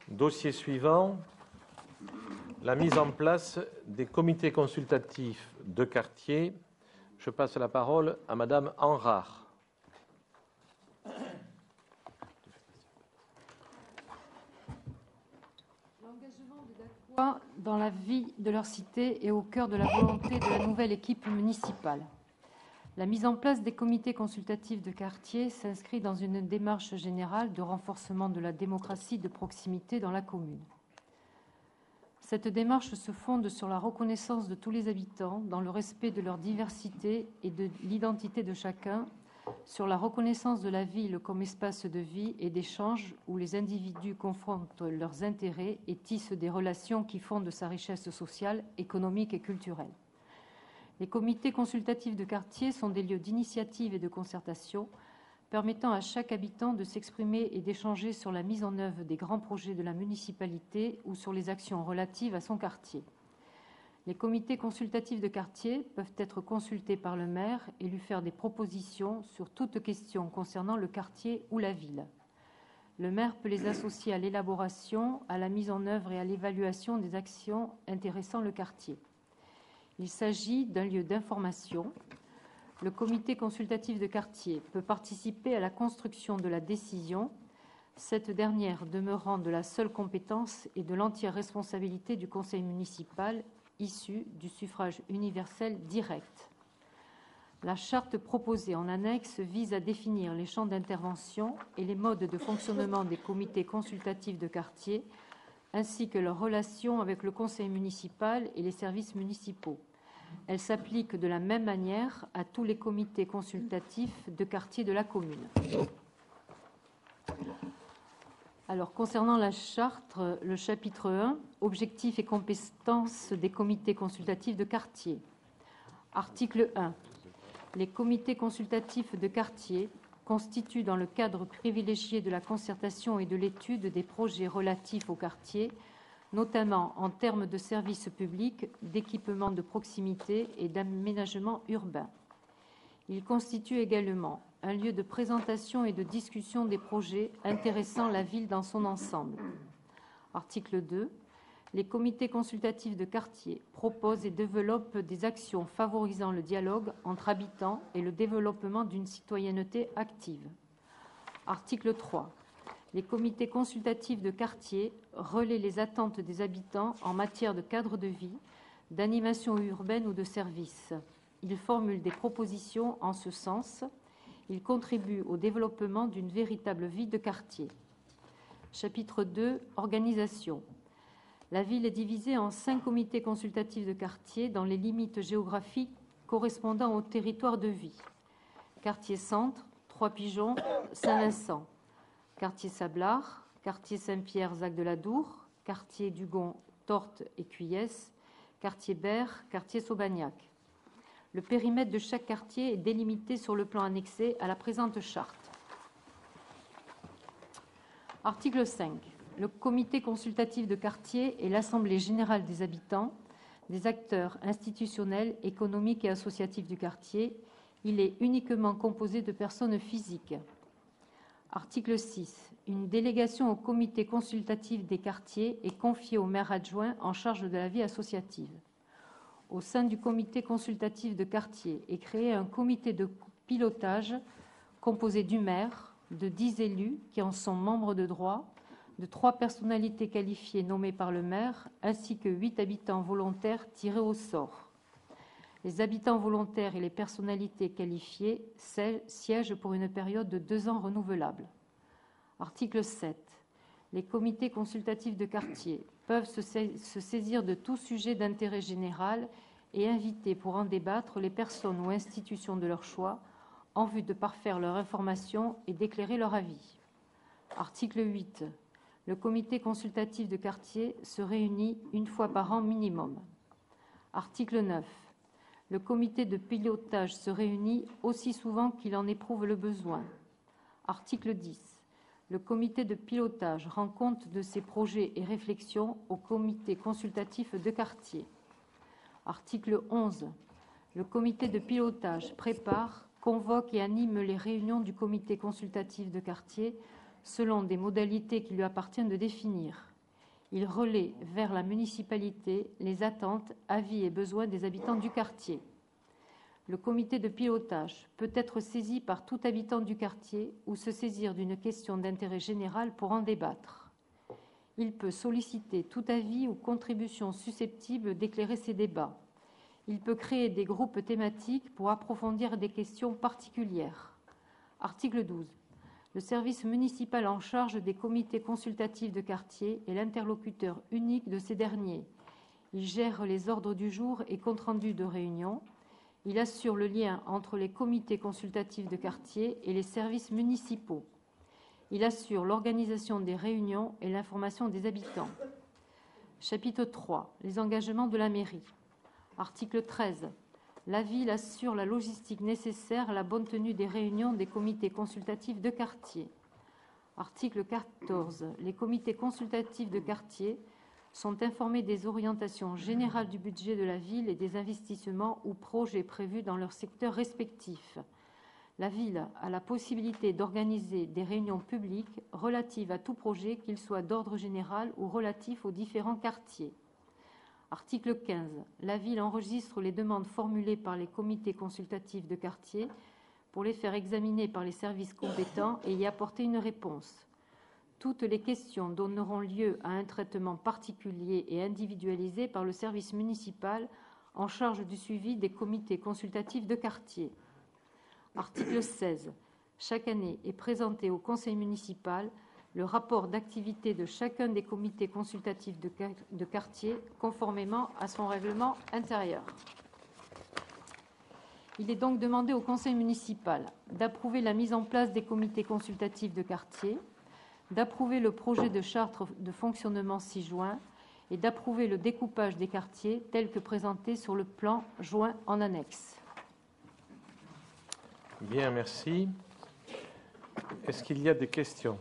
Dossier suivant, la mise en place des comités consultatifs de quartier. Je passe la parole à Madame Henrard. L'engagement des Dacois dans la vie de leur cité est au cœur de la volonté de la nouvelle équipe municipale. La mise en place des comités consultatifs de quartier s'inscrit dans une démarche générale de renforcement de la démocratie de proximité dans la commune. Cette démarche se fonde sur la reconnaissance de tous les habitants dans le respect de leur diversité et de l'identité de chacun, sur la reconnaissance de la ville comme espace de vie et d'échange où les individus confrontent leurs intérêts et tissent des relations qui fondent sa richesse sociale, économique et culturelle. Les comités consultatifs de quartier sont des lieux d'initiative et de concertation permettant à chaque habitant de s'exprimer et d'échanger sur la mise en œuvre des grands projets de la municipalité ou sur les actions relatives à son quartier. Les comités consultatifs de quartier peuvent être consultés par le maire et lui faire des propositions sur toute question concernant le quartier ou la ville. Le maire peut les associer à l'élaboration, à la mise en œuvre et à l'évaluation des actions intéressant le quartier. Il s'agit d'un lieu d'information. Le comité consultatif de quartier peut participer à la construction de la décision, cette dernière demeurant de la seule compétence et de l'entière responsabilité du conseil municipal issu du suffrage universel direct. La charte proposée en annexe vise à définir les champs d'intervention et les modes de fonctionnement des comités consultatifs de quartier, ainsi que leurs relations avec le conseil municipal et les services municipaux. Elle s'applique de la même manière à tous les comités consultatifs de quartier de la commune. Alors, concernant la charte, le chapitre 1, objectifs et compétences des comités consultatifs de quartier. Article 1. Les comités consultatifs de quartier constituent dans le cadre privilégié de la concertation et de l'étude des projets relatifs au quartier, notamment en termes de services publics, d'équipements de proximité et d'aménagement urbain. Il constitue également un lieu de présentation et de discussion des projets intéressant la ville dans son ensemble. Article 2. Les comités consultatifs de quartier proposent et développent des actions favorisant le dialogue entre habitants et le développement d'une citoyenneté active. Article 3. Les comités consultatifs de quartier relaient les attentes des habitants en matière de cadre de vie, d'animation urbaine ou de services. Ils formulent des propositions en ce sens. Ils contribuent au développement d'une véritable vie de quartier. Chapitre 2. Organisation. La ville est divisée en 5 comités consultatifs de quartier dans les limites géographiques correspondant au territoire de vie. Quartier Centre, Trois-Pigeons, Saint-Vincent. Quartier Sablard, quartier Saint-Pierre, Zac-de-la-Dour, quartier Dugon, Tortes et Cuyès, quartier Berre, quartier Saubagnac. Le périmètre de chaque quartier est délimité sur le plan annexé à la présente charte. Article 5. Le comité consultatif de quartier est l'assemblée générale des habitants, des acteurs institutionnels, économiques et associatifs du quartier. Il est uniquement composé de personnes physiques. Article 6. Une délégation au comité consultatif des quartiers est confiée au maire adjoint en charge de la vie associative. Au sein du comité consultatif de quartier est créé un comité de pilotage composé du maire, de 10 élus qui en sont membres de droit, de 3 personnalités qualifiées nommées par le maire, ainsi que 8 habitants volontaires tirés au sort. Les habitants volontaires et les personnalités qualifiées siègent pour une période de 2 ans renouvelable. Article 7. Les comités consultatifs de quartier peuvent se saisir de tout sujet d'intérêt général et inviter pour en débattre les personnes ou institutions de leur choix en vue de parfaire leur information et d'éclairer leur avis. Article 8. Le comité consultatif de quartier se réunit 1 fois par an minimum. Article 9. Le comité de pilotage se réunit aussi souvent qu'il en éprouve le besoin. Article 10. Le comité de pilotage rend compte de ses projets et réflexions au comité consultatif de quartier. Article 11. Le comité de pilotage prépare, convoque et anime les réunions du comité consultatif de quartier selon des modalités qu'il lui appartient de définir. Il relaie vers la municipalité les attentes, avis et besoins des habitants du quartier. Le comité de pilotage peut être saisi par tout habitant du quartier ou se saisir d'une question d'intérêt général pour en débattre. Il peut solliciter tout avis ou contribution susceptible d'éclairer ces débats. Il peut créer des groupes thématiques pour approfondir des questions particulières. Article 12. Le service municipal en charge des comités consultatifs de quartier est l'interlocuteur unique de ces derniers. Il gère les ordres du jour et compte-rendus de réunion. Il assure le lien entre les comités consultatifs de quartier et les services municipaux. Il assure l'organisation des réunions et l'information des habitants. Chapitre 3. Les engagements de la mairie. Article 13. La ville assure la logistique nécessaire à la bonne tenue des réunions des comités consultatifs de quartier. Article 14. Les comités consultatifs de quartier sont informés des orientations générales du budget de la ville et des investissements ou projets prévus dans leur secteur respectif. La ville a la possibilité d'organiser des réunions publiques relatives à tout projet, qu'il soit d'ordre général ou relatif aux différents quartiers. Article 15. La ville enregistre les demandes formulées par les comités consultatifs de quartier pour les faire examiner par les services compétents et y apporter une réponse. Toutes les questions donneront lieu à un traitement particulier et individualisé par le service municipal en charge du suivi des comités consultatifs de quartier. Article 16. Chaque année est présenté au conseil municipal le rapport d'activité de chacun des comités consultatifs de quartier conformément à son règlement intérieur. Il est donc demandé au conseil municipal d'approuver la mise en place des comités consultatifs de quartier, d'approuver le projet de charte de fonctionnement ci-joint et d'approuver le découpage des quartiers tel que présenté sur le plan joint en annexe. Bien, merci. Est-ce qu'il y a des questions ?